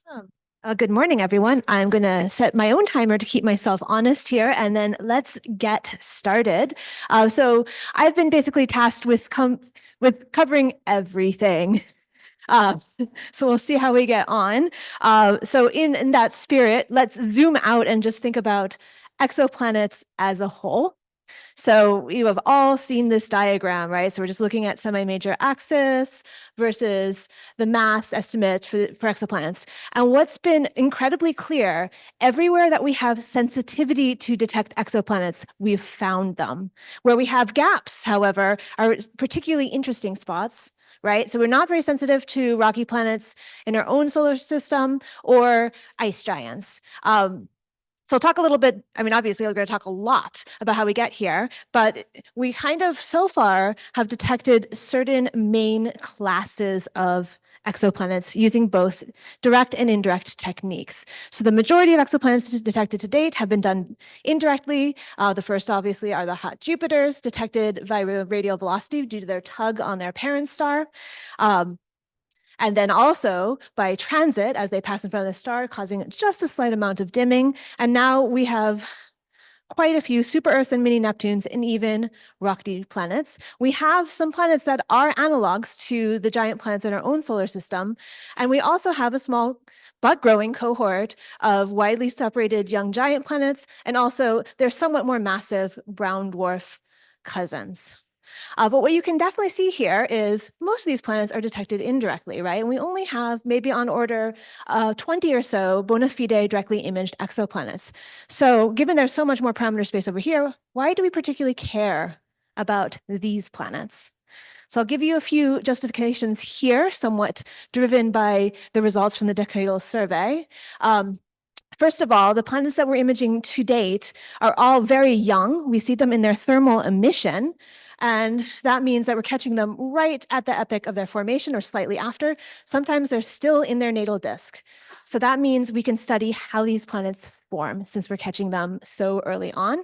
Awesome. Good morning, everyone. I'm going to set my own timer to keep myself honest here, and then let's get started. So I've been basically tasked with covering everything. Uh, so we'll see how we get on. So in that spirit, let's zoom out and just think about exoplanets as a whole. So you have all seen this diagram, right? So we're just looking at semi-major axis versus the mass estimate for exoplanets. And what's been incredibly clear, everywhere that we have sensitivity to detect exoplanets, we've found them. Where we have gaps, however, are particularly interesting spots, right? So we're not very sensitive to rocky planets in our own solar system or ice giants. So I'll talk a little bit, I mean, obviously, I'm going to talk a lot about how we get here, but we kind of so far have detected certain main classes of exoplanets using both direct and indirect techniques. So the majority of exoplanets detected to date have been done indirectly. The first, obviously, are the hot Jupiters, detected via radial velocity due to their tug on their parent star. And then also by transit as they pass in front of the star, causing just a slight amount of dimming. And now we have quite a few super Earths and mini Neptunes and even rocky planets. We have some planets that are analogs to the giant planets in our own solar system. And we also have a small but growing cohort of widely separated young giant planets, and also their somewhat more massive brown dwarf cousins. But what you can definitely see here is most of these planets are detected indirectly, right? And we only have maybe on order 20 or so bona fide directly imaged exoplanets. So given there's so much more parameter space over here, why do we particularly care about these planets? So I'll give you a few justifications here, somewhat driven by the results from the decadal survey. First of all, the planets that we're imaging to date are all very young. We see them in their thermal emission. And that means that we're catching them right at the epoch of their formation or slightly after. Sometimes they're still in their natal disk. So that means we can study how these planets form since we're catching them so early on.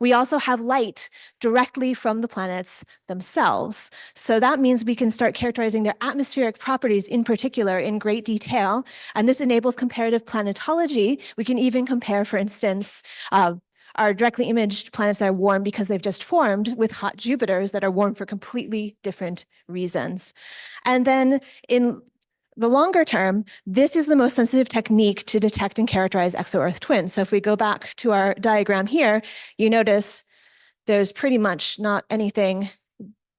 We also have light directly from the planets themselves. So that means we can start characterizing their atmospheric properties in particular in great detail. And this enables comparative planetology. We can even compare, for instance, our directly imaged planets that are warm because they've just formed with hot Jupiters that are warm for completely different reasons. And then in the longer term, this is the most sensitive technique to detect and characterize exo-Earth twins. So if we go back to our diagram here, you notice there's pretty much not anything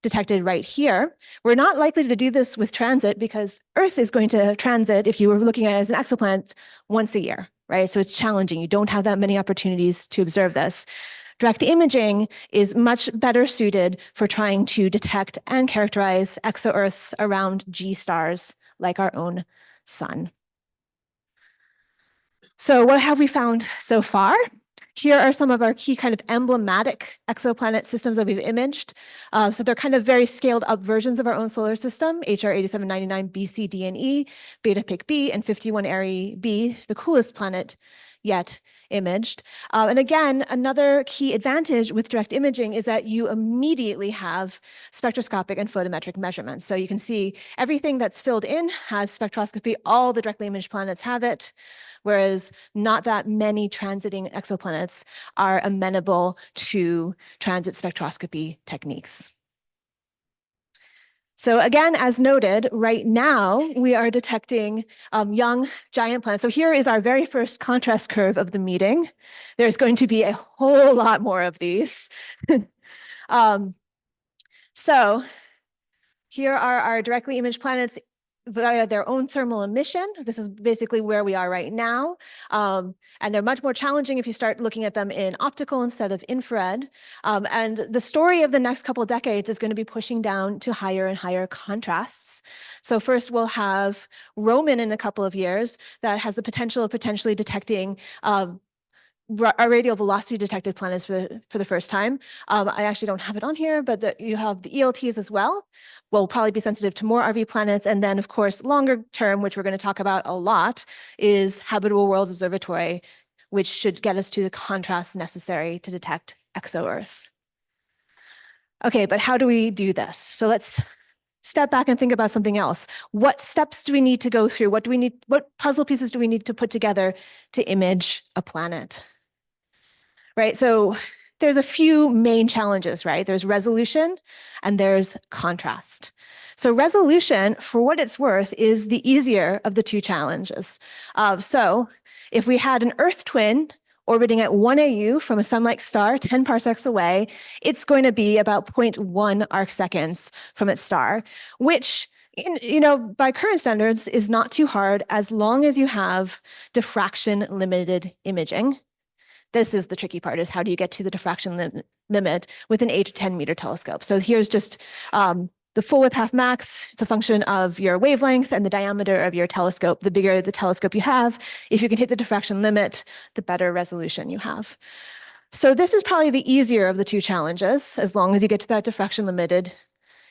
detected right here. We're not likely to do this with transit because Earth is going to transit, if you were looking at it as an exoplanet, once a year, right? So it's challenging. You don't have that many opportunities to observe this. Direct imaging is much better suited for trying to detect and characterize exo-Earths around G stars like our own sun. So what have we found so far? Here are some of our key kind of emblematic exoplanet systems that we've imaged. So they're kind of very scaled up versions of our own solar system, HR 8799 b, c, d, and E, Beta Pic B, and 51 Eri B, the coolest planet yet imaged. And again, another key advantage with direct imaging is that you immediately have spectroscopic and photometric measurements. So you can see everything that's filled in has spectroscopy. All the directly imaged planets have it, whereas not that many transiting exoplanets are amenable to transit spectroscopy techniques. So again, as noted, right now we are detecting young giant planets. So here is our very first contrast curve of the meeting. There's going to be a whole lot more of these. So here are our directly imaged planets via their own thermal emission. This is basically where we are right now. And they're much more challenging if you start looking at them in optical instead of infrared. And the story of the next couple of decades is going to be pushing down to higher and higher contrasts. So first we'll have Roman in a couple of years that has the potential of potentially detecting our radial velocity detected planets for the first time. I actually don't have it on here, but you have the ELTs as well. Will probably be sensitive to more RV planets. And then, of course, longer term, which we're going to talk about a lot, is Habitable Worlds Observatory, which should get us to the contrast necessary to detect exo-Earths. Okay, but how do we do this? So let's step back and think about something else. What steps do we need to go through? What puzzle pieces do we need to put together to image a planet? Right? So there's a few main challenges, right? There's resolution and there's contrast. So resolution, for what it's worth, is the easier of the two challenges. So if we had an Earth twin orbiting at 1 AU from a sun-like star, 10 parsecs away, it's going to be about 0.1 arc seconds from its star, which, by current standards is not too hard as long as you have diffraction limited imaging. This is the tricky part, is how do you get to the diffraction limit with an 8 to 10 meter telescope? So here's just the full width half max. It's a function of your wavelength and the diameter of your telescope. The bigger the telescope you have, if you can hit the diffraction limit, the better resolution you have. So this is probably the easier of the two challenges, as long as you get to that diffraction limited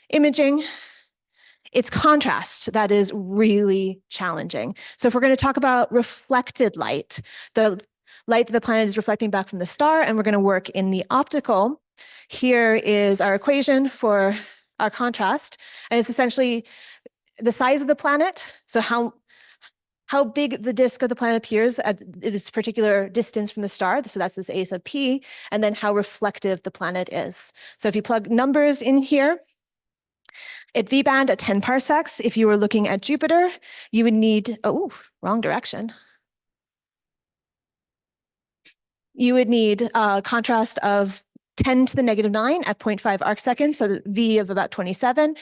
imaging. It's contrast that is really challenging. So if we're going to talk about reflected light, the light that the planet is reflecting back from the star, and we're going to work in the optical. Here is our equation for our contrast, and it's essentially the size of the planet, so how big the disk of the planet appears at this particular distance from the star, so that's this A sub p, and then how reflective the planet is. So if you plug numbers in here, at V-band at 10 parsecs, if you were looking at Jupiter, you would need, oh, wrong direction. You would need a contrast of 10 to the negative 9 at 0.5 arc seconds, so the V of about 27.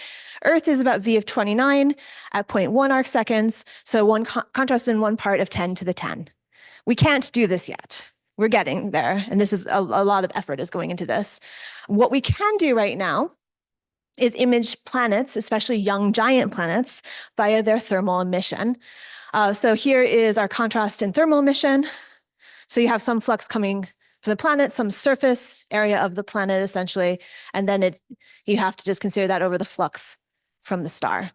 Earth is about V of 29 at 0.1 arc seconds, so one contrast in one part of 10 to the 10. We can't do this yet. We're getting there, and this is a lot of effort is going into this. What we can do right now is image planets, especially young giant planets, via their thermal emission. So here is our contrast in thermal emission. So you have some flux coming from the planet, some surface area of the planet, essentially, and then you have to just consider that over the flux from the star.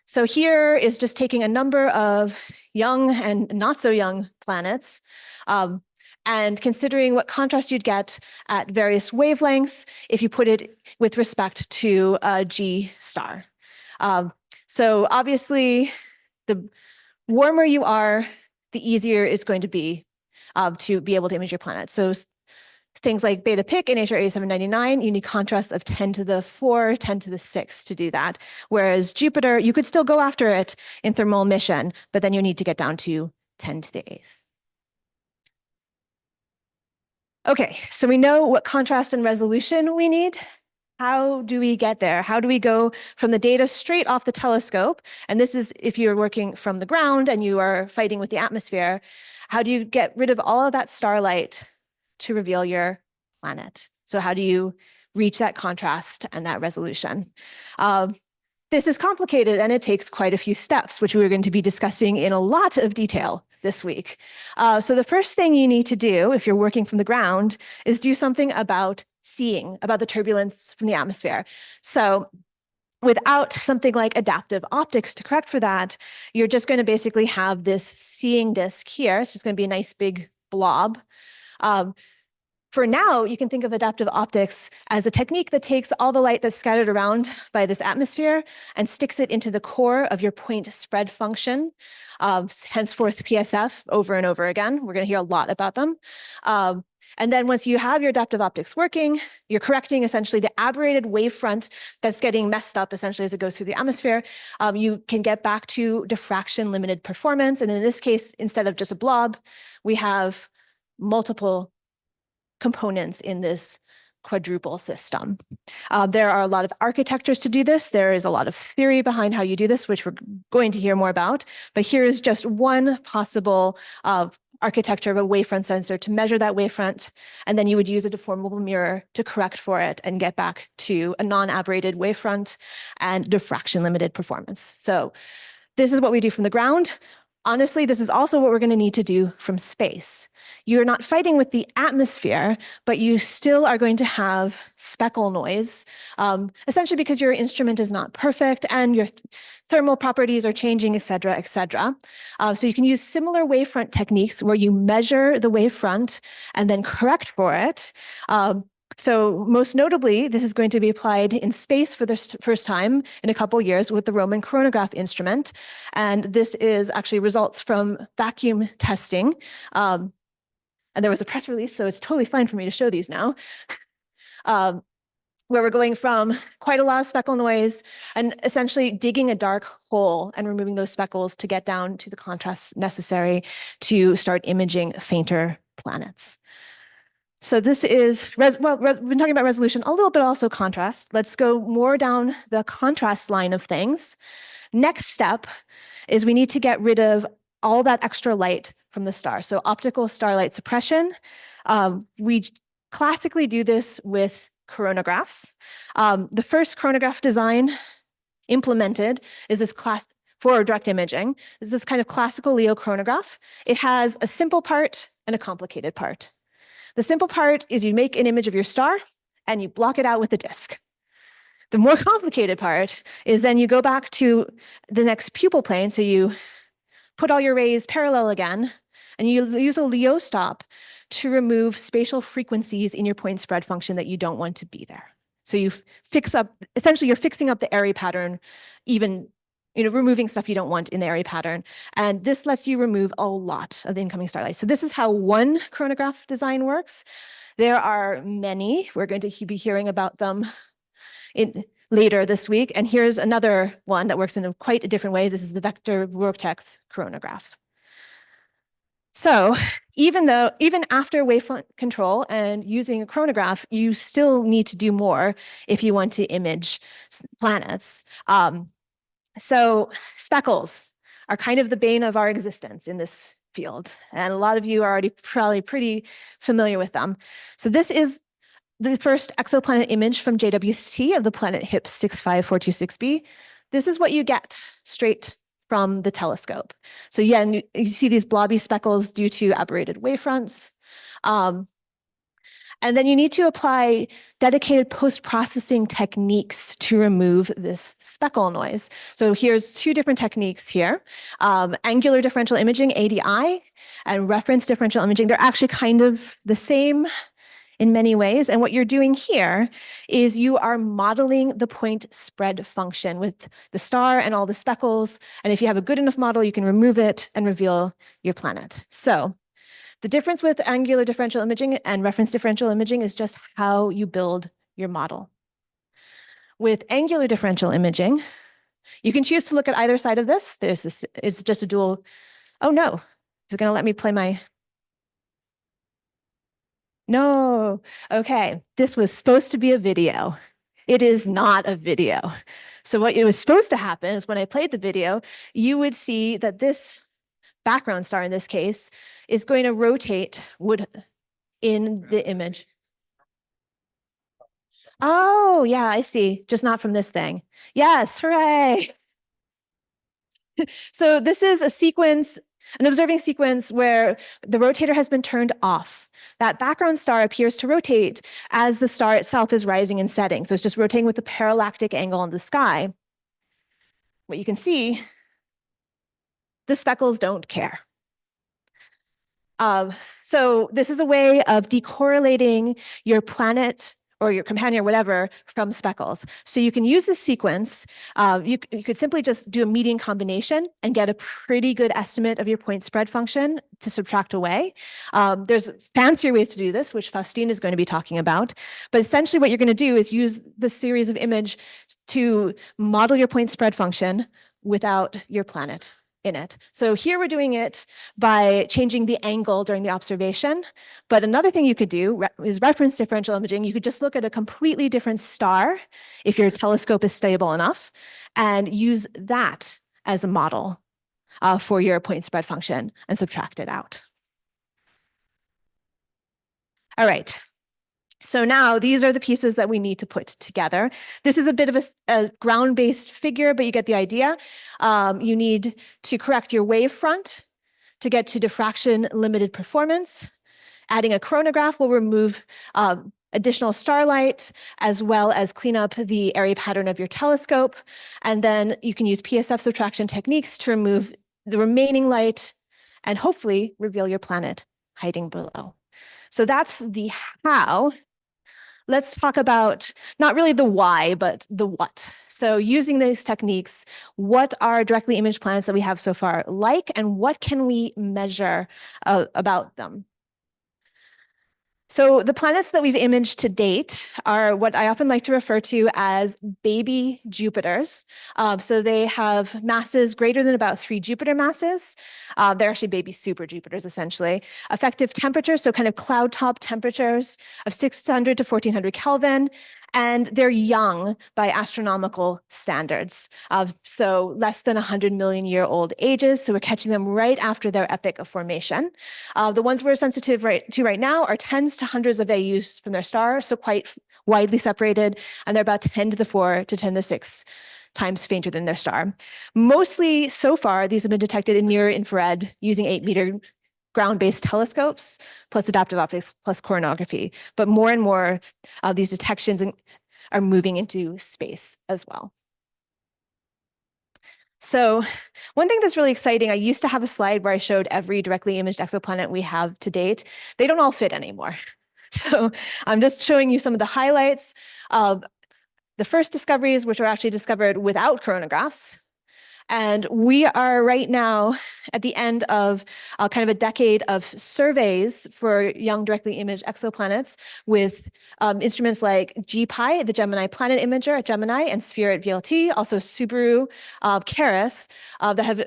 So here is just taking a number of young and not so young planets, and considering what contrast you'd get at various wavelengths if you put it with respect to a G star. So obviously, the warmer you are, the easier it's going to be able to image your planet. So things like beta Pic and HR 8799, you need contrast of 10 to the 4, 10 to the 6 to do that. Whereas Jupiter, you could still go after it in thermal emission, but then you need to get down to 10 to the 8th. Okay, so we know what contrast and resolution we need. How do we get there? How do we go from the data straight off the telescope? And this is if you're working from the ground and you are fighting with the atmosphere. How do you get rid of all of that starlight to reveal your planet? So how do you reach that contrast and that resolution? This is complicated and it takes quite a few steps, which we're going to be discussing in a lot of detail this week. So the first thing you need to do if you're working from the ground is do something about seeing, about the turbulence from the atmosphere. So without something like adaptive optics to correct for that, you're just going to basically have this seeing disk here. It's just going to be a nice big blob. For now, you can think of adaptive optics as a technique that takes all the light that's scattered around by this atmosphere and sticks it into the core of your point spread function, henceforth PSF over and over again. We're going to hear a lot about them. And then once you have your adaptive optics working, you're correcting essentially the aberrated wavefront that's getting messed up essentially as it goes through the atmosphere. You can get back to diffraction limited performance. And in this case, instead of just a blob, we have multiple components in this quadruple system. There are a lot of architectures to do this. There is a lot of theory behind how you do this, which we're going to hear more about. But here is just one possible architecture of a wavefront sensor to measure that wavefront, and then you would use a deformable mirror to correct for it and get back to a non-aberrated wavefront and diffraction limited performance. So this is what we do from the ground. Honestly, this is also what we're going to need to do from space. You're not fighting with the atmosphere, but you still are going to have speckle noise, essentially because your instrument is not perfect and your thermal properties are changing, et cetera, et cetera. So you can use similar wavefront techniques where you measure the wavefront and then correct for it. So most notably, this is going to be applied in space for the first time in a couple years with the Roman chronograph instrument. And this is actually results from vacuum testing. And there was a press release, so it's totally fine for me to show these now. Where we're going from quite a lot of speckle noise and essentially digging a dark hole and removing those speckles to get down to the contrast necessary to start imaging fainter planets. So this is, we've been talking about resolution a little bit, also contrast. Let's go more down the contrast line of things. Next step is we need to get rid of all that extra light from the star. So optical starlight suppression. We classically do this with coronagraphs. The first chronograph design implemented is this class for direct imaging. Is this kind of classical Leo chronograph. It has a simple part and a complicated part. The simple part is you make an image of your star and you block it out with a disk. The more complicated part is then you go back to the next pupil plane. So you put all your rays parallel again, and you use a Leo stop to remove spatial frequencies in your point spread function that you don't want to be there. So you fix up, essentially you're fixing up the Airy pattern, even removing stuff you don't want in the Airy pattern. And this lets you remove a lot of the incoming starlight. So this is how one chronograph design works. There are many. We're going to be hearing about them later this week. And here's another one that works in quite a different way. This is the vector vortex chronograph. So even after wavefront control and using a chronograph, you still need to do more if you want to image planets. So speckles are kind of the bane of our existence in this field. And a lot of you are already probably pretty familiar with them. So this is the first exoplanet image from JWST of the planet HIP 65426b. This is what you get straight from the telescope. So yeah, and you see these blobby speckles due to aberrated wavefronts. And then you need to apply dedicated post-processing techniques to remove this speckle noise. So here's two different techniques here. Angular differential imaging, ADI, and reference differential imaging. They're actually kind of the same in many ways. And what you're doing here is you are modeling the point spread function with the star and all the speckles. And if you have a good enough model, you can remove it and reveal your planet. So the difference with angular differential imaging and reference differential imaging is just how you build your model. With angular differential imaging, you can choose to look at either side of this. This is just a dual. Oh no, is it going to let me play my? No. Okay, this was supposed to be a video. It is not a video. So what it was supposed to happen is when I played the video, you would see that this background star in this case is going to rotate in the image. Oh, yeah, I see. Just not from this thing. Yes, hooray. So this is a sequence, an observing sequence where the rotator has been turned off. That background star appears to rotate as the star itself is rising and setting. So it's just rotating with the parallactic angle in the sky. What you can see, the speckles don't care. So this is a way of decorrelating your planet or your companion or whatever from speckles. So you can use this sequence. You could simply just do a median combination and get a pretty good estimate of your point spread function to subtract away. There's fancier ways to do this, which Faustine is going to be talking about. But essentially what you're going to do is use the series of image to model your point spread function without your planet in it. So here we're doing it by changing the angle during the observation. But another thing you could do is reference differential imaging. You could just look at a completely different star if your telescope is stable enough and use that as a model for your point spread function and subtract it out. All right. So now these are the pieces that we need to put together. This is a bit of a ground-based figure, but you get the idea. You need to correct your wavefront to get to diffraction limited performance. Adding a chronograph will remove additional starlight, as well as clean up the Airy pattern of your telescope. And then you can use PSF subtraction techniques to remove the remaining light and hopefully reveal your planet hiding below. So that's the how. let's talk about not really the why, but the what. So using these techniques, what are directly imaged planets that we have so far like, and what can we measure about them? So the planets that we've imaged to date are what I often like to refer to as baby Jupiters. So they have masses greater than about 3 Jupiter masses. They're actually baby super Jupiters, essentially. Effective temperatures, so kind of cloud top temperatures of 600 to 1400 Kelvin. And they're young by astronomical standards. So less than 100 million year old ages. So we're catching them right after their epoch of formation. The ones we're sensitive to right now are tens to hundreds of AUs from their star, so quite widely separated, and they're about 10 to the 4 to 10 to the 6 times fainter than their star. Mostly so far, these have been detected in near infrared using 8-meter ground-based telescopes, plus adaptive optics, plus coronagraphy. But more and more of these detections are moving into space as well. So one thing that's really exciting, I used to have a slide where I showed every directly imaged exoplanet we have to date. They don't all fit anymore. So I'm just showing you some of the highlights of the first discoveries, which were actually discovered without coronagraphs. And we are right now at the end of kind of a decade of surveys for young directly imaged exoplanets with instruments like GPI, the Gemini Planet Imager at Gemini, and Sphere at VLT, also Subaru, Keras, that have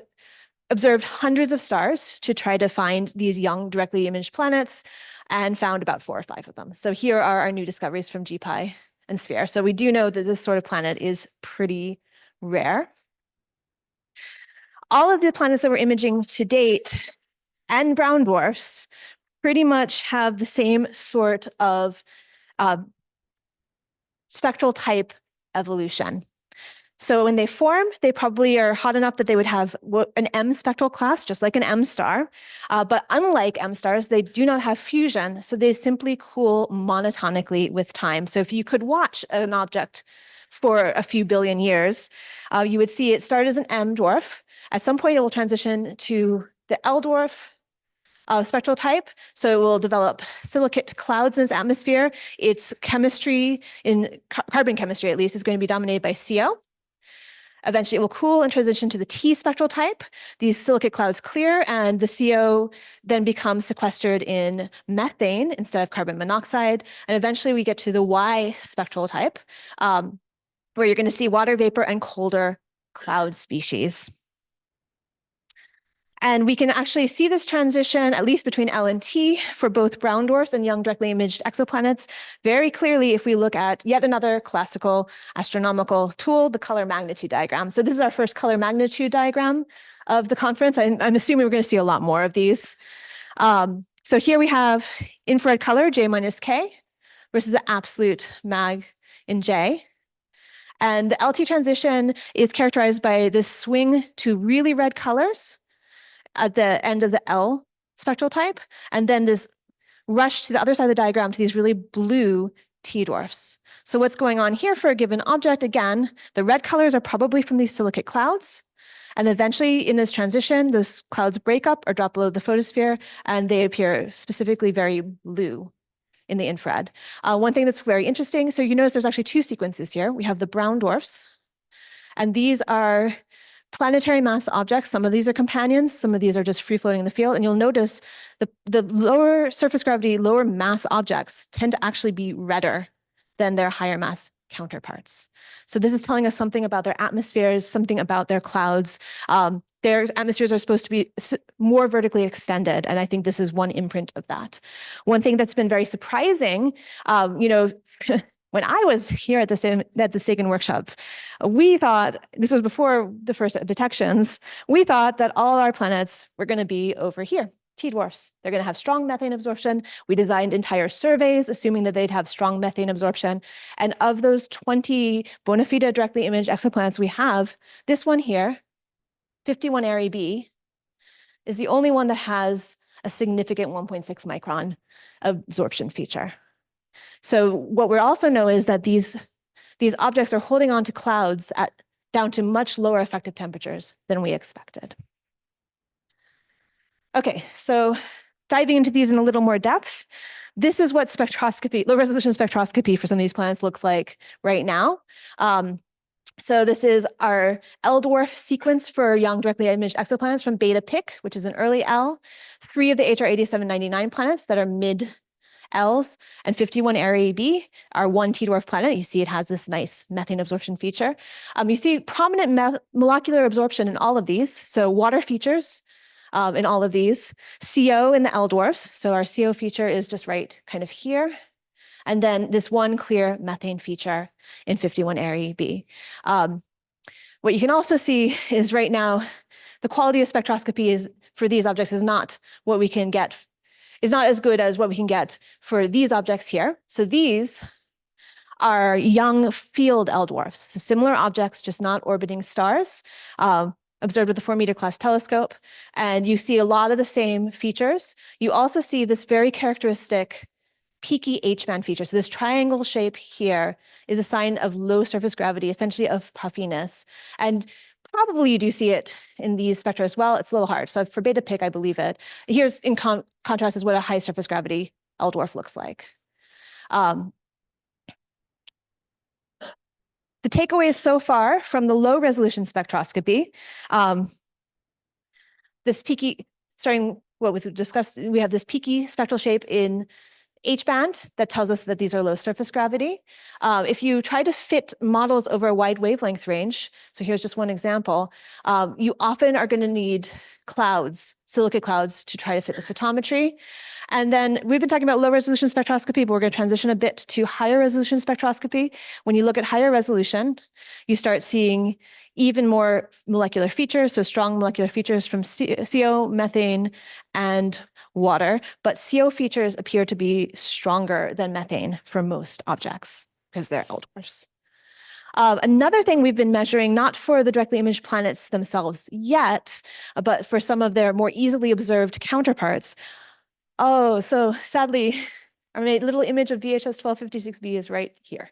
observed hundreds of stars to try to find these young directly imaged planets and found about 4 or 5 of them. So here are our new discoveries from GPI and Sphere. So we do know that this sort of planet is pretty rare. All of the planets that we're imaging to date and brown dwarfs pretty much have the same sort of spectral type evolution. So when they form, they probably are hot enough that they would have an M spectral class, just like an M star. But unlike M stars, they do not have fusion. So they simply cool monotonically with time. So if you could watch an object for a few billion years, you would see it start as an M dwarf. At some point, it will transition to the L dwarf spectral type. So it will develop silicate clouds in its atmosphere. Its chemistry, in carbon chemistry at least, is going to be dominated by CO. Eventually, it will cool and transition to the T spectral type. These silicate clouds clear, and the CO then becomes sequestered in methane instead of carbon monoxide. And eventually, we get to the Y spectral type, where you're going to see water vapor and colder cloud species. And we can actually see this transition, at least between L and T, for both brown dwarfs and young directly imaged exoplanets, very clearly if we look at yet another classical astronomical tool, the color magnitude diagram. So this is our first color magnitude diagram of the conference. I'm assuming we're going to see a lot more of these. So here we have infrared color, J minus K, versus the absolute mag in J. And the LT transition is characterized by this swing to really red colors at the end of the L spectral type, and then this rush to the other side of the diagram to these really blue T dwarfs. So what's going on here for a given object? Again, the red colors are probably from these silicate clouds. And eventually in this transition, those clouds break up or drop below the photosphere, and they appear specifically very blue in the infrared. One thing that's very interesting, so you notice there's actually 2 sequences here. We have the brown dwarfs, and these are planetary mass objects. Some of these are companions, some of these are just free floating in the field. And you'll notice the lower surface gravity, lower mass objects tend to actually be redder than their higher mass counterparts. So this is telling us something about their atmospheres, something about their clouds. Their atmospheres are supposed to be more vertically extended. And I think this is one imprint of that. One thing that's been very surprising, when I was here at the Sagan workshop, we thought, this was before the first detections, we thought that all our planets were going to be over here, T dwarfs. They're going to have strong methane absorption. We designed entire surveys assuming that they'd have strong methane absorption. And of those 20 bona fide directly imaged exoplanets we have, this one here, 51 Area B, is the only one that has a significant 1.6 micron absorption feature. So what we also know is that these objects are holding on to clouds down to much lower effective temperatures than we expected. Okay, so diving into these in a little more depth, this is what spectroscopy, low resolution spectroscopy for some of these planets looks like right now. So this is our L dwarf sequence for young directly imaged exoplanets from Beta Pic, which is an early L, 3 of the HR 8799 planets that are mid Ls, and 51 Area B, our 1 T dwarf planet. You see it has this nice methane absorption feature. You see prominent molecular absorption in all of these. So water features in all of these, CO in the L dwarfs. So our CO feature is just right kind of here. And then this one clear methane feature in 51 Area B. What you can also see is right now, the quality of spectroscopy is for these objects is not what we can get, is not as good as what we can get for these objects here. So these are young field L dwarfs, so similar objects, just not orbiting stars, observed with the 4-meter class telescope. And you see a lot of the same features. You also see this very characteristic peaky H-band feature. So this triangle shape here is a sign of low surface gravity, essentially of puffiness. And probably you do see it in these spectra as well. It's a little hard. So for Beta Pic, I believe it. Here's in contrast is what a high surface gravity L dwarf looks like. The takeaways so far from the low resolution spectroscopy, this peaky, starting what we've discussed, we have this peaky spectral shape in H-band that tells us that these are low surface gravity. If you try to fit models over a wide wavelength range, so here's just one example, you often are going to need clouds, silica clouds, to try to fit the photometry. And then we've been talking about low resolution spectroscopy, but we're going to transition a bit to higher resolution spectroscopy. When you look at higher resolution, you start seeing even more molecular features, so strong molecular features from CO, methane, and water, but CO features appear to be stronger than methane for most objects because they're L dwarfs. Another thing we've been measuring, not for the directly imaged planets themselves yet, but for some of their more easily observed counterparts. Oh, so sadly, our little image of VHS 1256b is right here.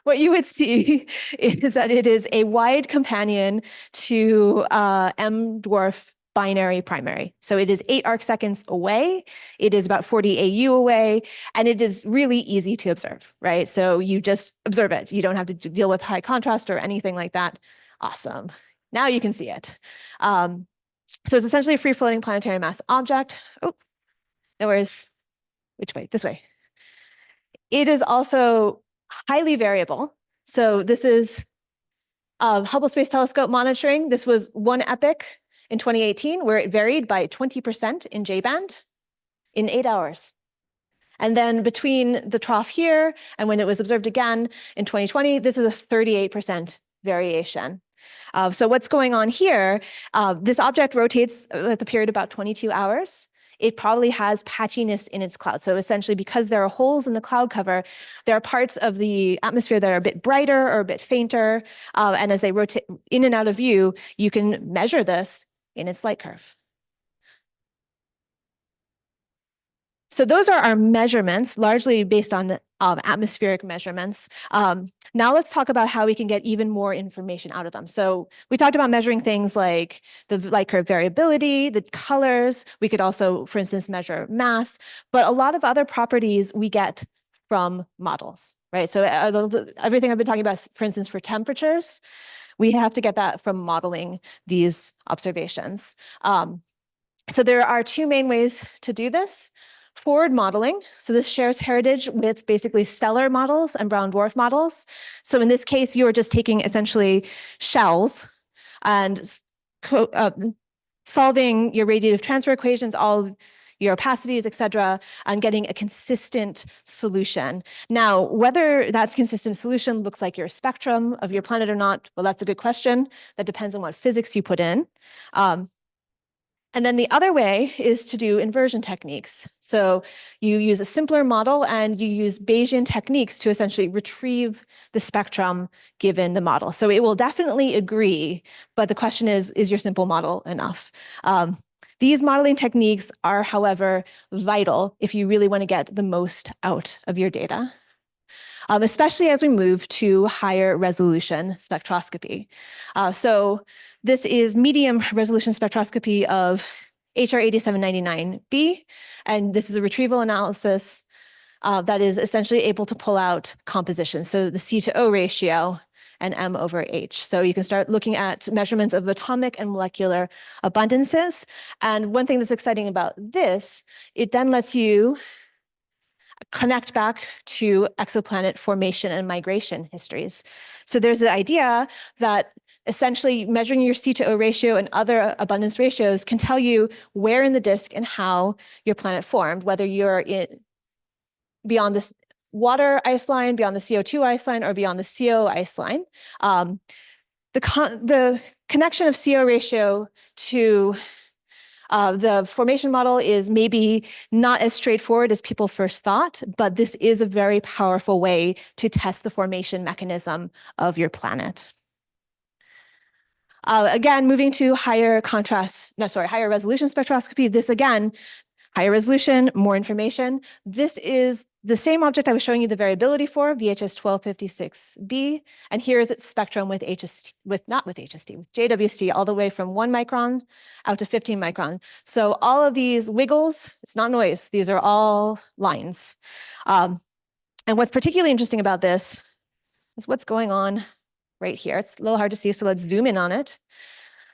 What you would see is that it is a wide companion to M dwarf binary primary. So it is 8 arc seconds away. It is about 40 AU away, and it is really easy to observe, right? So you just observe it. You don't have to deal with high contrast or anything like that. Awesome. Now you can see it. So it's essentially a free-floating planetary mass object. Oh, no worries. Which way? This way. It is also highly variable. So this is Hubble Space Telescope monitoring. This was one epoch in 2018 where it varied by 20% in J-band in 8 hours. And then between the trough here and when it was observed again in 2020, this is a 38% variation. So what's going on here, this object rotates at the period about 22 hours. It probably has patchiness in its cloud. So essentially, because there are holes in the cloud cover, there are parts of the atmosphere that are a bit brighter or a bit fainter. And as they rotate in and out of view, you can measure this in its light curve. So those are our measurements, largely based on atmospheric measurements. Now let's talk about how we can get even more information out of them. So we talked about measuring things like the light curve variability, the colors. We could also, for instance, measure mass, but a lot of other properties we get from models, right? So everything I've been talking about, for instance, for temperatures, we have to get that from modeling these observations. So there are 2 main ways to do this. Forward modeling. So this shares heritage with basically stellar models and brown dwarf models. So in this case, you are just taking essentially shells and solving your radiative transfer equations, all your opacities, et cetera, and getting a consistent solution. Now, whether that consistent solution looks like your spectrum of your planet or not, well, that's a good question. That depends on what physics you put in. And then the other way is to do inversion techniques. So you use a simpler model and you use Bayesian techniques to essentially retrieve the spectrum given the model. So it will definitely agree, but the question is your simple model enough? These modeling techniques are, however, vital if you really want to get the most out of your data, especially as we move to higher resolution spectroscopy. So this is medium resolution spectroscopy of HR 8799b, and this is a retrieval analysis that is essentially able to pull out composition. So the C to O ratio and M over H. So you can start looking at measurements of atomic and molecular abundances. And one thing that's exciting about this, it then lets you connect back to exoplanet formation and migration histories. So there's the idea that essentially measuring your C to O ratio and other abundance ratios can tell you where in the disk and how your planet formed, whether you're beyond this water ice line, beyond the CO2 ice line, or beyond the CO ice line. The connection of CO ratio to the formation model is maybe not as straightforward as people first thought, but this is a very powerful way to test the formation mechanism of your planet. Again, moving to higher resolution spectroscopy. This again, higher resolution, more information. This is the same object I was showing you the variability for, VHS 1256b, and here is its spectrum with JWST, all the way from 1 micron out to 15 micron. So all of these wiggles, it's not noise, these are all lines. And what's particularly interesting about this is what's going on right here. It's a little hard to see, so let's zoom in on it.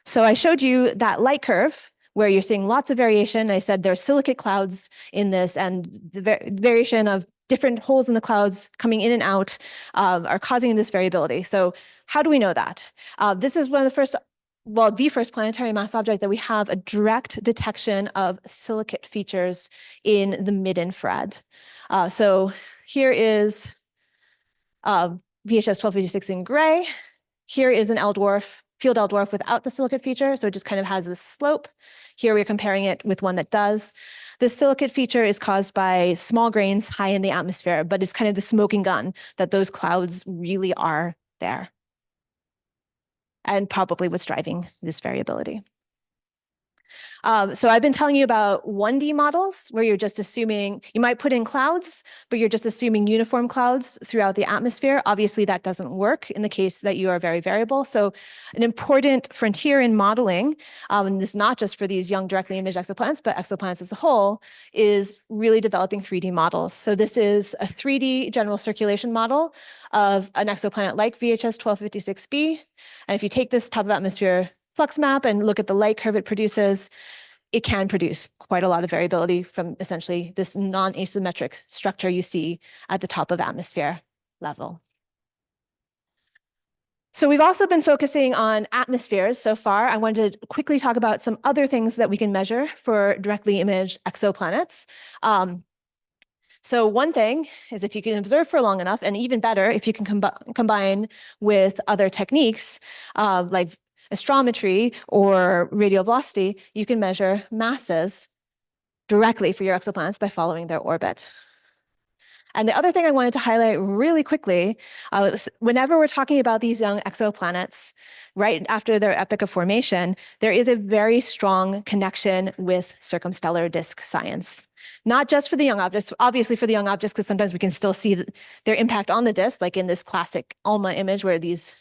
So I showed you that light curve where you're seeing lots of variation. I said there's silicate clouds in this, and the variation of different holes in the clouds coming in and out are causing this variability. So how do we know that? This is one of the first, well, the first planetary mass object that we have a direct detection of silicate features in the mid-infrared. So here is VHS 1256 in gray. Here is an field L dwarf without the silicate feature, so it just kind of has this slope. Here we're comparing it with one that does. The silicate feature is caused by small grains high in the atmosphere, but it's kind of the smoking gun that those clouds really are there, and probably what's driving this variability. So I've been telling you about 1D models where you're just assuming, you might put in clouds, but you're just assuming uniform clouds throughout the atmosphere. Obviously, that doesn't work in the case that you are very variable. So an important frontier in modeling, and this is not just for these young directly imaged exoplanets, but exoplanets as a whole, is really developing 3D models. So this is a 3D general circulation model of an exoplanet like VHS 1256b. And if you take this top of atmosphere flux map and look at the light curve it produces, it can produce quite a lot of variability from essentially this non-asymmetric structure you see at the top of atmosphere level. So we've also been focusing on atmospheres so far. I wanted to quickly talk about some other things that we can measure for directly imaged exoplanets. So one thing is if you can observe for long enough, and even better, if you can combine with other techniques like astrometry or radial velocity, you can measure masses directly for your exoplanets by following their orbit. And the other thing I wanted to highlight really quickly, whenever we're talking about these young exoplanets, right after their epoch of formation, there is a very strong connection with circumstellar disk science. Not just for the young objects, obviously for the young objects, because sometimes we can still see their impact on the disk, like in this classic ALMA image where these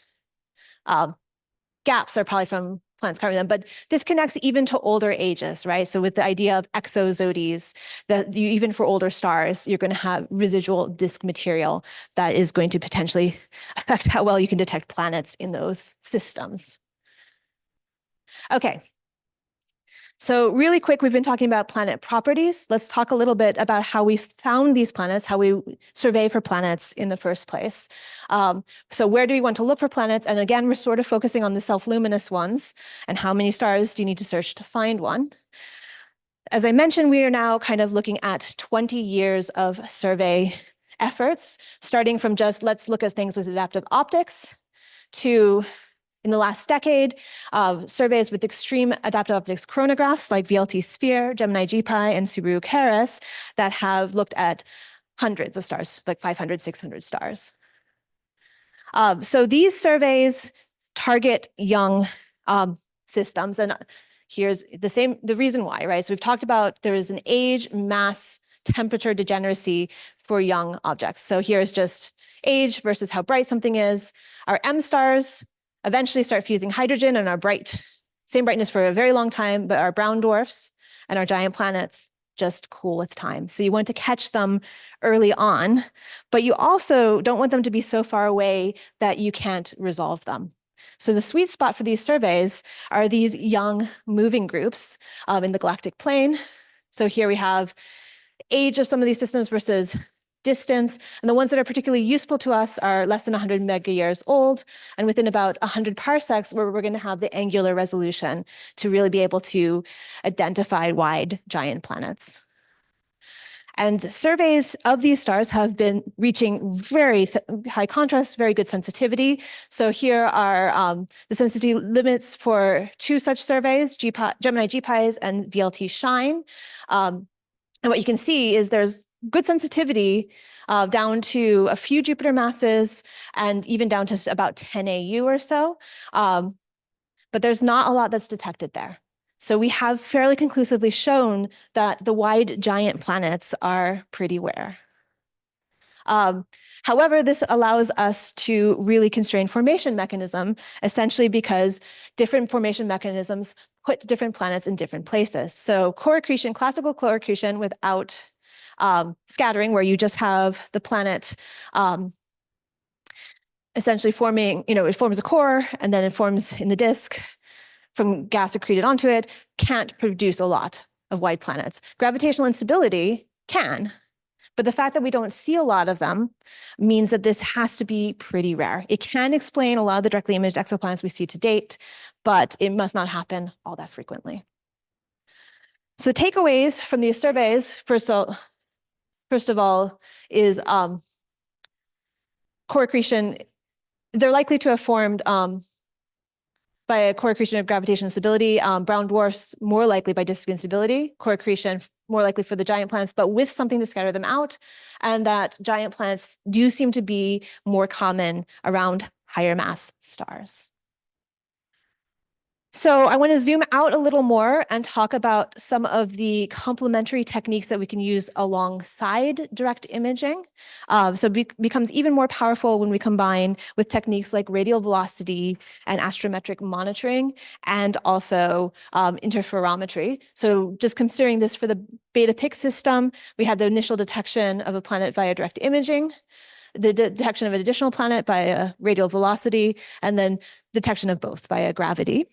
gaps are probably from planets covering them, but this connects even to older ages, right? So with the idea of exozodies, that even for older stars, you're going to have residual disk material that is going to potentially affect how well you can detect planets in those systems. Okay. So really quick, we've been talking about planet properties. Let's talk a little bit about how we found these planets, how we survey for planets in the first place. So where do we want to look for planets? And again, we're sort of focusing on the self-luminous ones and how many stars do you need to search to find one? As I mentioned, we are now kind of looking at 20 years of survey efforts, starting from just let's look at things with adaptive optics to in the last decade, surveys with extreme adaptive optics chronographs like VLT Sphere, Gemini GPi, and Subaru Keras that have looked at hundreds of stars, like 500, 600 stars. So these surveys target young systems, and here's the reason why, right? So we've talked about there is an age, mass, temperature degeneracy for young objects. So here's just age versus how bright something is. Our M stars eventually start fusing hydrogen and are same brightness for a very long time, but are brown dwarfs. and our giant planets just cool with time. So you want to catch them early on, but you also don't want them to be so far away that you can't resolve them. So the sweet spot for these surveys are these young moving groups in the galactic plane. So here we have age of some of these systems versus distance. And the ones that are particularly useful to us are less than 100 mega years old and within about 100 parsecs, where we're going to have the angular resolution to really be able to identify wide giant planets. And surveys of these stars have been reaching very high contrast, very good sensitivity. So here are the sensitivity limits for two such surveys, Gemini GPIs and VLT Shine. And what you can see is there's good sensitivity down to a few Jupiter masses and even down to about 10 AU or so. But there's not a lot that's detected there. So we have fairly conclusively shown that the wide giant planets are pretty rare. However, this allows us to really constrain formation mechanism, essentially because different formation mechanisms put different planets in different places. So core accretion, classical core accretion without scattering, where you just have the planet essentially forming, it forms a core and then it forms in the disk from gas accreted onto it, can't produce a lot of white planets. Gravitational instability can, but the fact that we don't see a lot of them means that this has to be pretty rare. It can explain a lot of the directly imaged exoplanets we see to date, but it must not happen all that frequently. So the takeaways from these surveys, first of all, is core accretion. They're likely to have formed by a core accretion of gravitational stability, brown dwarfs more likely by disk instability, core accretion more likely for the giant planets, but with something to scatter them out, and that giant planets do seem to be more common around higher mass stars. So I want to zoom out a little more and talk about some of the complementary techniques that we can use alongside direct imaging. So it becomes even more powerful when we combine with techniques like radial velocity and astrometric monitoring, and also interferometry. So just considering this for the beta PIC system, we had the initial detection of a planet via direct imaging, the detection of an additional planet by a radial velocity, and then detection of both via gravity.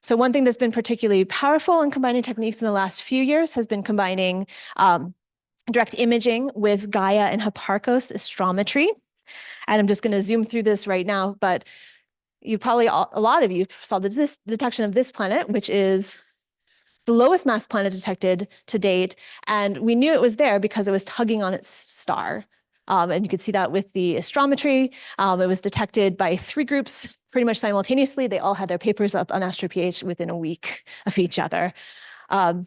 So one thing that's been particularly powerful in combining techniques in the last few years has been combining direct imaging with Gaia and Hipparcos astrometry. And I'm just going to zoom through this right now, but you probably, a lot of you saw this detection of this planet, which is the lowest mass planet detected to date. And we knew it was there because it was tugging on its star. And you could see that with the astrometry. It was detected by 3 groups pretty much simultaneously. They all had their papers up on AstroPH within a week of each other. And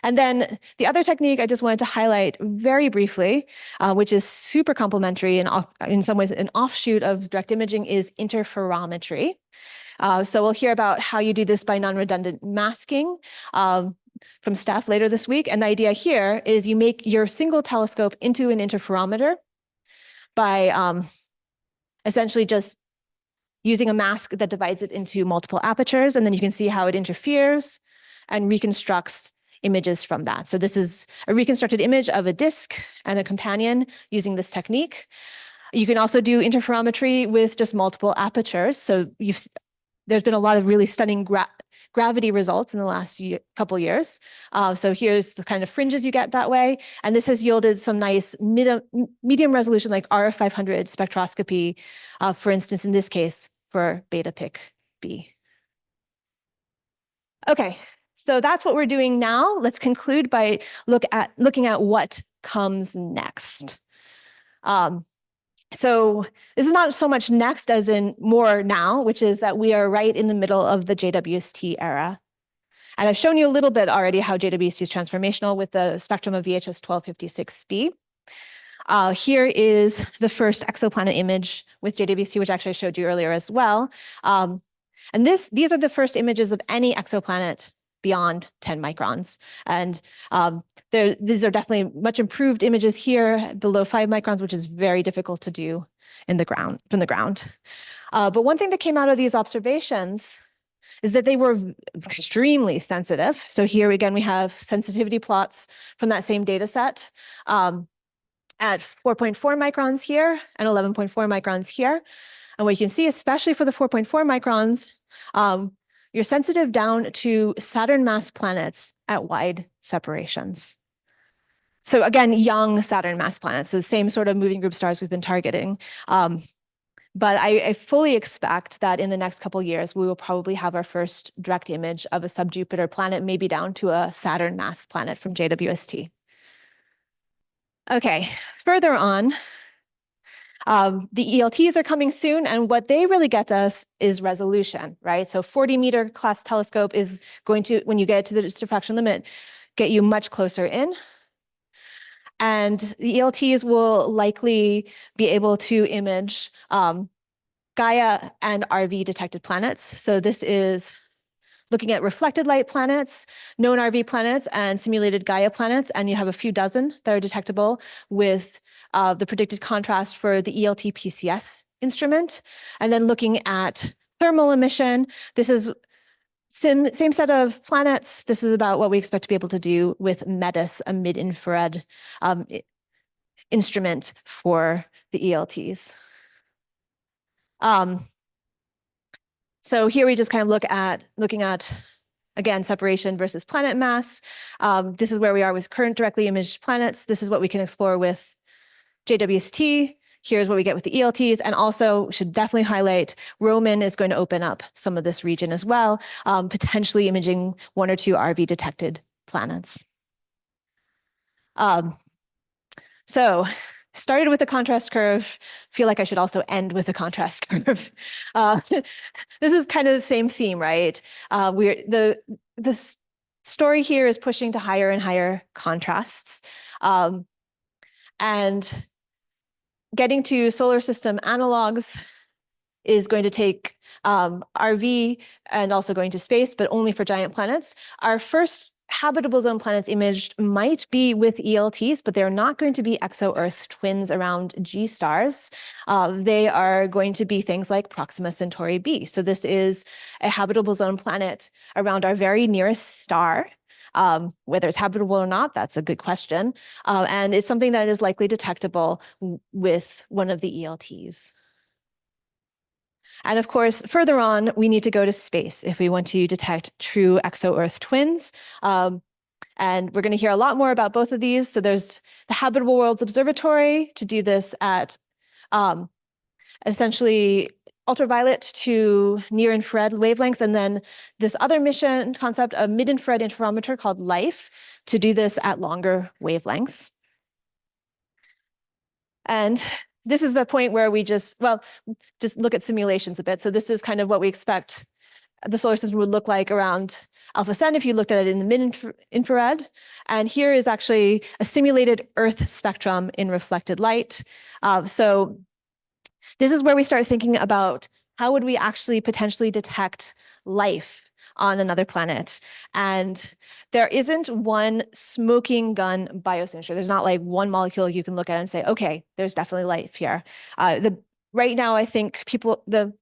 then the other technique I just wanted to highlight very briefly, which is super complementary and in some ways an offshoot of direct imaging, is interferometry. So we'll hear about how you do this by non-redundant masking from Steph later this week. And the idea here is you make your single telescope into an interferometer by essentially just using a mask that divides it into multiple apertures, and then you can see how it interferes and reconstructs images from that. So this is a reconstructed image of a disk and a companion using this technique. You can also do interferometry with just multiple apertures. So there's been a lot of really stunning gravity results in the last couple years. So here's the kind of fringes you get that way. And this has yielded some nice medium resolution, like RF 500 spectroscopy, for instance, in this case, for beta PIC B. Okay, so that's what we're doing now. Let's conclude by looking at what comes next. So this is not so much next as in more now, which is that we are right in the middle of the JWST era. And I've shown you a little bit already how JWST is transformational with the spectrum of VHS 1256b. Here is the first exoplanet image with JWST, which actually I showed you earlier as well. And these are the first images of any exoplanet beyond 10 microns. And these are definitely much improved images here below 5 microns, which is very difficult to do from the ground. But one thing that came out of these observations is that they were extremely sensitive. So here again, we have sensitivity plots from that same data set at 4.4 microns here and 11.4 microns here. And what you can see, especially for the 4.4 microns, you're sensitive down to Saturn mass planets at wide separations. So again, young Saturn mass planets, so the same sort of moving group stars we've been targeting. But I fully expect that in the next couple of years, we will probably have our first direct image of a sub-Jupiter planet, maybe down to a Saturn mass planet from JWST. Okay, further on, the ELTs are coming soon, and what they really get us is resolution, right? So 40-meter class telescope is going to, when you get to the diffraction limit, get you much closer in. And the ELTs will likely be able to image Gaia and RV detected planets. So this is looking at reflected light planets, known RV planets, and simulated Gaia planets. And you have a few dozen that are detectable with the predicted contrast for the ELT PCS instrument. And then looking at thermal emission, this is same set of planets. This is about what we expect to be able to do with METIS, a mid-infrared instrument for the ELTs. So here we just kind of looking at, again, separation versus planet mass. This is where we are with current directly imaged planets. This is what we can explore with JWST. Here's what we get with the ELTs, and also should definitely highlight Roman is going to open up some of this region as well, potentially imaging 1 or 2 RV detected planets. So started with the contrast curve, feel like I should also end with the contrast curve. This is kind of the same theme, right? The story here is pushing to higher and higher contrasts. And getting to solar system analogs is going to take RV and also going to space, but only for giant planets. Our first habitable zone planets imaged might be with ELTs, but they're not going to be exo-Earth twins around G stars. They are going to be things like Proxima Centauri b. So this is a habitable zone planet around our very nearest star. Whether it's habitable or not, that's a good question. And it's something that is likely detectable with one of the ELTs. And of course, further on, we need to go to space if we want to detect true exo-Earth twins. And we're going to hear a lot more about both of these. So there's the Habitable Worlds Observatory to do this at essentially ultraviolet to near infrared wavelengths. And then this other mission concept, a mid-infrared interferometer called LIFE, to do this at longer wavelengths. And this is the point where we just look at simulations a bit. So this is kind of what we expect the solar system would look like around Alpha Centauri if you looked at it in the mid-infrared. And here is actually a simulated Earth spectrum in reflected light. So this is where we start thinking about how would we actually potentially detect life on another planet. And there isn't one smoking gun biosignature. There's not like one molecule you can look at and say, okay, there's definitely life here. Right now, I think the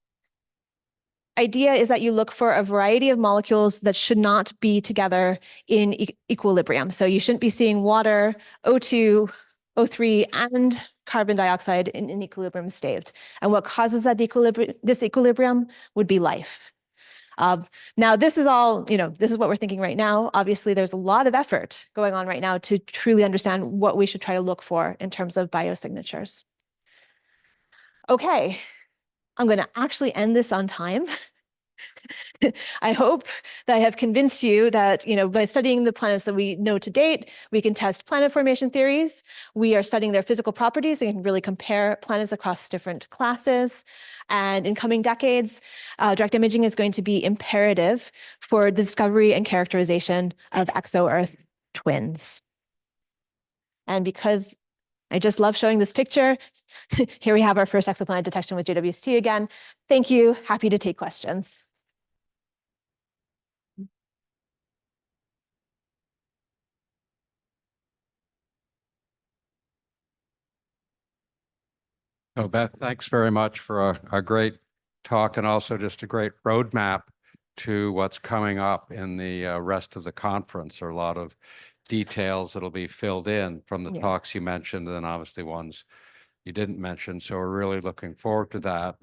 idea is that you look for a variety of molecules that should not be together in equilibrium. So you shouldn't be seeing water, O2, O3, and carbon dioxide in an equilibrium state. And what causes that disequilibrium would be life. Now, this is all, this is what we're thinking right now. Obviously, there's a lot of effort going on right now to truly understand what we should try to look for in terms of biosignatures. Okay, I'm going to actually end this on time. I hope that I have convinced you that, by studying the planets that we know to date, we can test planet formation theories. We are studying their physical properties and can really compare planets across different classes. And in coming decades, direct imaging is going to be imperative for the discovery and characterization of exo-Earth twins. And because I just love showing this picture, here we have our first exoplanet detection with JWST again. Thank you. Happy to take questions. So Beth, thanks very much for a great talk and also just a great roadmap to what's coming up in the rest of the conference. There are a lot of details that'll be filled in from the Yeah. talks you mentioned, and then obviously ones you didn't mention. So we're really looking forward to that.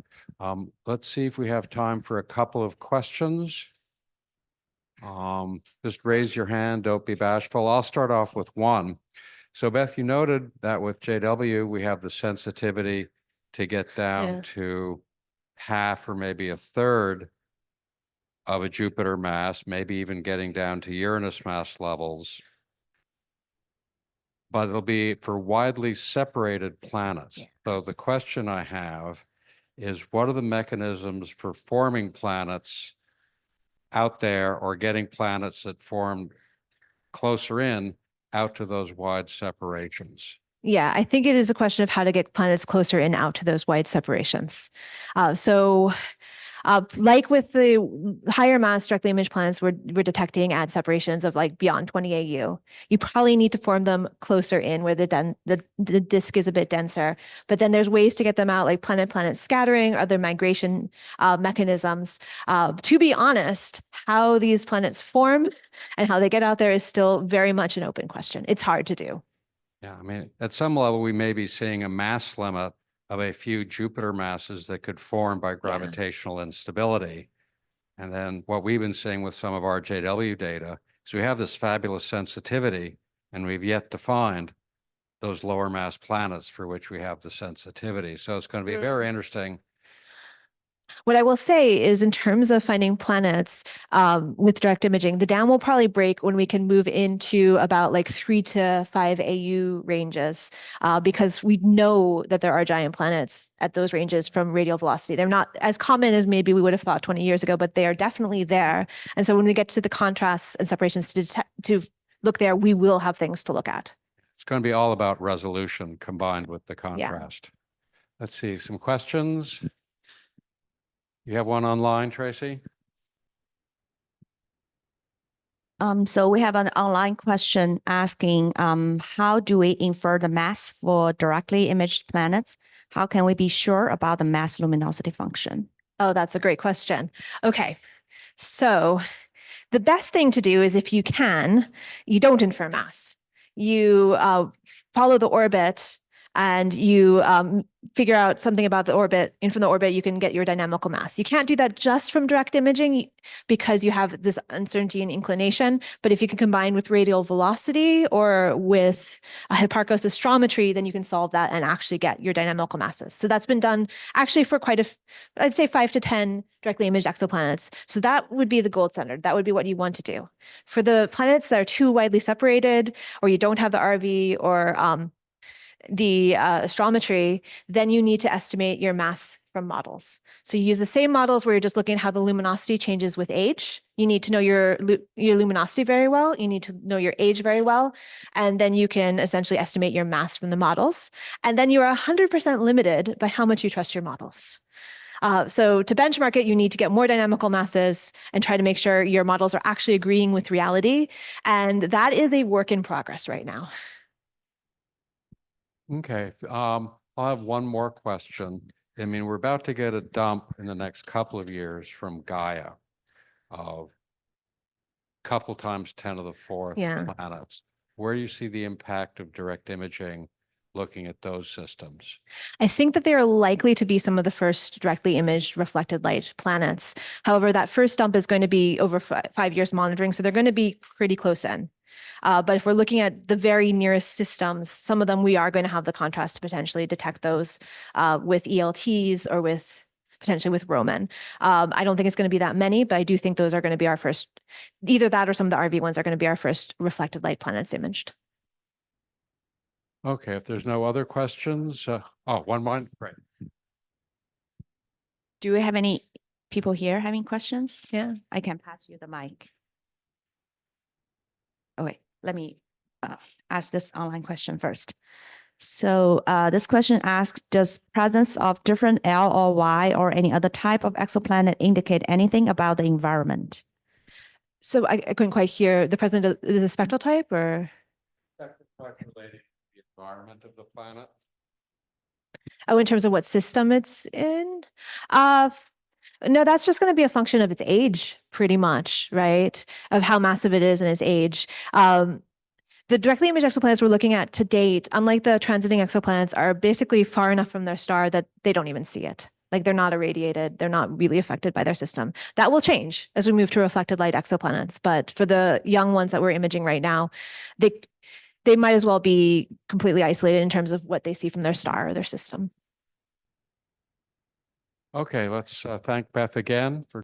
Let's see if we have time for a couple of questions. Just raise your hand, don't be bashful. I'll start off with one. So Beth, you noted that with JW, we have the sensitivity to get down Yeah. to half or maybe a third of a Jupiter mass, maybe even getting down to Uranus mass levels. But it'll be for widely separated planets. Yeah. So the question I have is, what are the mechanisms for forming planets out there, or getting planets that form closer in out to those wide separations? Yeah, I think it is a question of how to get planets closer and out to those wide separations. Like with the higher mass directly imaged planets, we're detecting at separations of like beyond 20 AU. You probably need to form them closer in where the disk is a bit denser. But then there's ways to get them out, like planet-planet scattering, other migration mechanisms. To be honest, how these planets form and how they get out there is still very much an open question. It's hard to do. Yeah, I mean, at some level, we may be seeing a mass limit of a few Jupiter masses that could form by gravitational instability. And then what we've been seeing with some of our JW data is we have this fabulous sensitivity, and we've yet to find those lower mass planets for which we have the sensitivity. So it's going to be very interesting. What I will say is, in terms of finding planets with direct imaging, the dam will probably break when we can move into about like 3 to 5 AU ranges, because we know that there are giant planets at those ranges from radial velocity. They're not as common as maybe we would have thought 20 years ago, but they are definitely there. And so when we get to the contrasts and separations to look there, we will have things to look at. It's going to be all about resolution combined with the contrast. Let's see, some questions. You have one online, Tracy? So we have an online question asking, how do we infer the mass for directly imaged planets? How can we be sure about the mass luminosity function? Oh, that's a great question. Okay, so the best thing to do is, if you can, you don't infer mass. You follow the orbit and you figure out something about the orbit, and from the orbit, you can get your dynamical mass. You can't do that just from direct imaging because you have this uncertainty and inclination. But if you can combine with radial velocity or with a Hipparcos astrometry, then you can solve that and actually get your dynamical masses. So that's been done actually for I'd say 5 to 10 directly imaged exoplanets. So that would be the gold standard. That would be what you want to do. For the planets that are too widely separated, or you don't have the RV or the astrometry, then you need to estimate your mass from models. So you use the same models where you're just looking at how the luminosity changes with age. You need to know your luminosity very well. You need to know your age very well. And then you can essentially estimate your mass from the models. And then you are 100% limited by how much you trust your models. So to benchmark it, you need to get more dynamical masses and try to make sure your models are actually agreeing with reality. And that is a work in progress right now. Okay, I'll have one more question. I mean, we're about to get a dump in the next couple of years from Gaia of couple times 10 to the fourth planets. Where do you see the impact of direct imaging looking at those systems? I think that they are likely to be some of the first directly imaged reflected light planets. However, that first dump is going to be over 5 years monitoring, so they're going to be pretty close in. But if we're looking at the very nearest systems, some of them we are going to have the contrast to potentially detect those with ELTs or potentially with Roman. I don't think it's going to be that many, but I do think those are going to be our first, either that or some of the RV ones are going to be our first reflected light planets imaged. Okay, if there's no other questions, one more, great. Do we have any people here having questions? Yeah. I can pass you the mic. Okay, let me ask this online question first. So this question asks, does presence of different L or Y or any other type of exoplanet indicate anything about the environment? So I couldn't quite hear the present of the spectral type, or? Spectral type related to the environment of the planet. Oh, in terms of what system it's in? No, that's just going to be a function of its age, pretty much, right? Of how massive it is and its age. The directly imaged exoplanets we're looking at to date, unlike the transiting exoplanets, are basically far enough from their star that they don't even see it. Like they're not irradiated, they're not really affected by their system. That will change as we move to reflected light exoplanets. But for the young ones that we're imaging right now, they might as well be completely isolated in terms of what they see from their star or their system. Okay, let's thank Beth again for